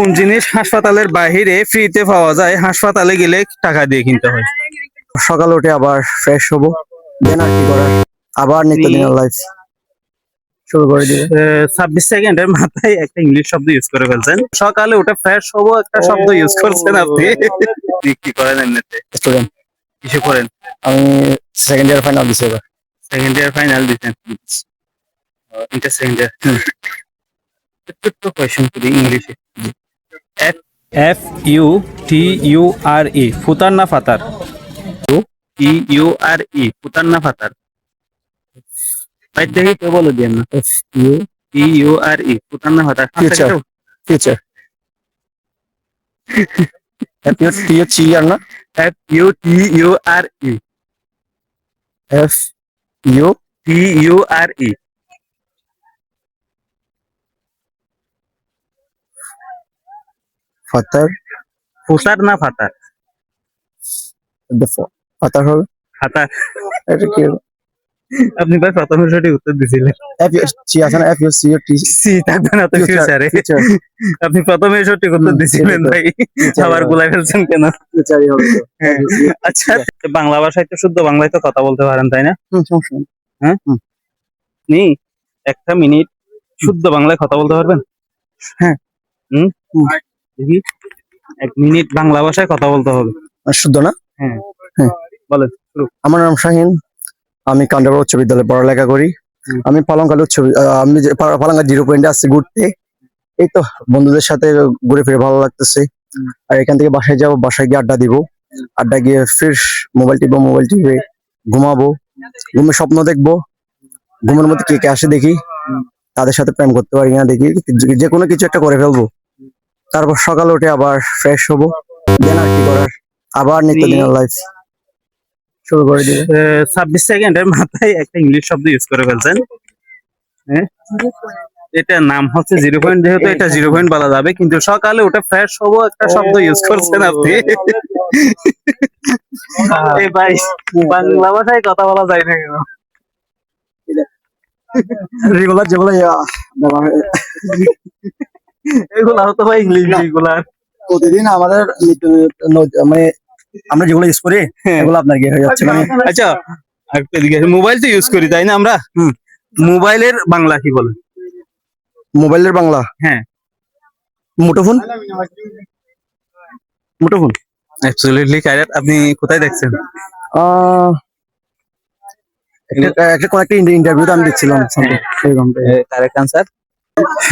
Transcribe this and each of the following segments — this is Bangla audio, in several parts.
কোন জিনিস হাসপাতালের বাইরে ফ্রিতে পাওয়া যায়, হাসপাতালে গেলে টাকা দিয়ে কিনতে হয়? সকালে উঠে আবার ফ্রেশ হবো, দেন আর কি করার, আবার নিত্যদিনের লাইফ শুরু করে দিব। 26 সেকেন্ডের মাথায় একটা ইংলিশ শব্দ ইউজ করে ফেলছেন। সকালে উঠে ফ্রেশ হবো একটা শব্দ ইউজ করছেন আপনি। আপনি কি করেন এমনিতে? স্টুডেন্ট, কিছু করেন? আমি সেকেন্ড ইয়ার ফাইনাল দিছি এবার। সেকেন্ড ইয়ার ফাইনাল দিতেন? Inter second year. ছোট্ট কোয়েশ্চেন করি ইংলিশে। FUTURE ফুতার না ফাতার? TURE ফুতার না ফাতার? ভাই দেখি তো বলে দিন না। TURE ফুতার না ফাতার? Future, future. FUTURE না, FUTURE TURE ফাতার, ফুতার না ফাতার? ফাতার হবে। ফাতার। এটা কি আপনি ভাই প্রথম সঠিক উত্তর দিছিলেন। আছে না, FUCURE। সি থাকবে না তো ফিউচারে। আপনি প্রথমে সঠিক উত্তর দিছিলেন ভাই, আবার গুলাই ফেলছেন কেন? ফিউচারই হবে তো। আচ্ছা, বাংলা ভাষায় তো শুদ্ধ বাংলায় তো কথা বলতে পারেন তাই না? সমস্যা নেই। হ্যাঁ, নি একটা মিনিট শুদ্ধ বাংলায় কথা বলতে পারবেন? হ্যাঁ। দেখি, 1 মিনিট বাংলা ভাষায় কথা বলতে হবে। শুদ্ধ না? হ্যাঁ হ্যাঁ, বলেন শুরু। আমার নাম শাহিন, আমি কান্দারপাড়া উচ্চ বিদ্যালয়ে পড়ালেখা করি। আমি পালংকালে আমি পালংকা 0 পয়েন্টে আসছি ঘুরতে। এই তো বন্ধুদের সাথে ঘুরে ফিরে ভালো লাগতেছে। আর এখান থেকে বাসায় যাবো, বাসায় গিয়ে আড্ডা দিব, আড্ডা গিয়ে ফির মোবাইল টিপে ঘুমাবো, ঘুমে স্বপ্ন দেখবো, ঘুমের মধ্যে কে কে আসে দেখি, তাদের সাথে প্রেম করতে পারি না দেখি, যে কোনো কিছু একটা করে ফেলবো। তারপর সকালে উঠে আবার ফ্রেশ হবো, দেন আর কি করার, আবার নিত্যদিনের লাইফ শুরু করে দিব। 26 সেকেন্ডের মাথায় একটা ইংলিশ শব্দ ইউজ করে ফেলছেন। হ্যাঁ, এটার নাম হচ্ছে 0 পয়েন্ট। যেহেতু এটা 0 পয়েন্ট বলা যাবে, কিন্তু সকালে উঠে ফ্রেশ হবো একটা শব্দ ইউজ করছেন আপনি। এই ভাই, বাংলা ভাষায় কথা বলা যায় না কেন? রেগুলার যেগুলো এগুলা তো ভাই ইংলিশ এগুলা। প্রতিদিন আমাদের মানে আমরা যেগুলো ইউজ করি এগুলো আপনার কি হয়ে যাচ্ছে মানে। আচ্ছা, মোবাইল তো ইউজ করি তাই না আমরা? মোবাইলের বাংলা কি বলে? মোবাইলের বাংলা? হ্যাঁ, মুঠোফোন। মুঠোফোন। Absolutely correct. আপনি কোথায় দেখছেন? একটা কোন একটা ইন্টারভিউতে আমি দেখছিলাম কারেক্ট আনসার।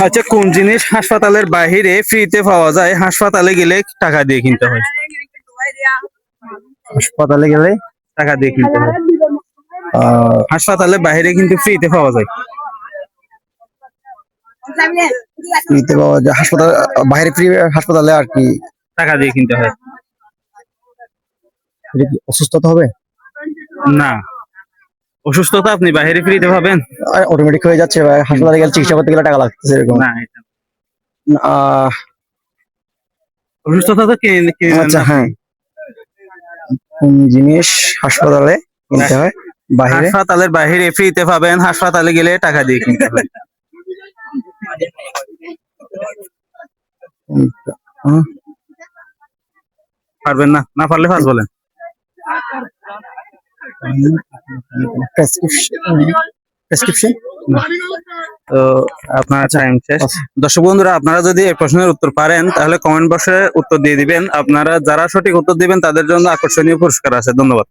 আচ্ছা, কোন জিনিস হাসপাতালের বাইরে ফ্রিতে পাওয়া যায়, হাসপাতালে গেলে টাকা দিয়ে কিনতে হয়? হাসপাতালে গেলে টাকা দিয়ে কিনতে হয়। হাসপাতালের বাইরে কিন্তু ফ্রিতে পাওয়া যায়। ফ্রিতে পাওয়া যায় হাসপাতাল বাইরে, ফ্রি হাসপাতালে আর কি টাকা দিয়ে কিনতে হয়। এটা কি অসুস্থতা হবে? না, অসুস্থতা আপনি বাইরে ফ্রিতে পাবেন। অটোমেটিক হয়ে যাচ্ছে, হাসপাতালে গেলে চিকিৎসা করতে গেলে টাকা লাগতেছে এরকম। না, এটা অসুস্থতা তো আচ্ছা, হ্যাঁ, কোন জিনিস হাসপাতালে কিনতে হয় বাইরে? হাসপাতালের বাইরে ফ্রিতে পাবেন, হাসপাতালে গেলে টাকা দিয়ে কিনতে হয়। পারবেন না? না পারলে ফার্স্ট বলেন। প্রেসক্রিপশন। তো আপনার টাইম শেষ। দর্শক বন্ধুরা, আপনারা যদি এই প্রশ্নের উত্তর পারেন তাহলে কমেন্ট বক্সে উত্তর দিয়ে দিবেন। আপনারা যারা সঠিক উত্তর দিবেন তাদের জন্য আকর্ষণীয় পুরস্কার আছে। ধন্যবাদ।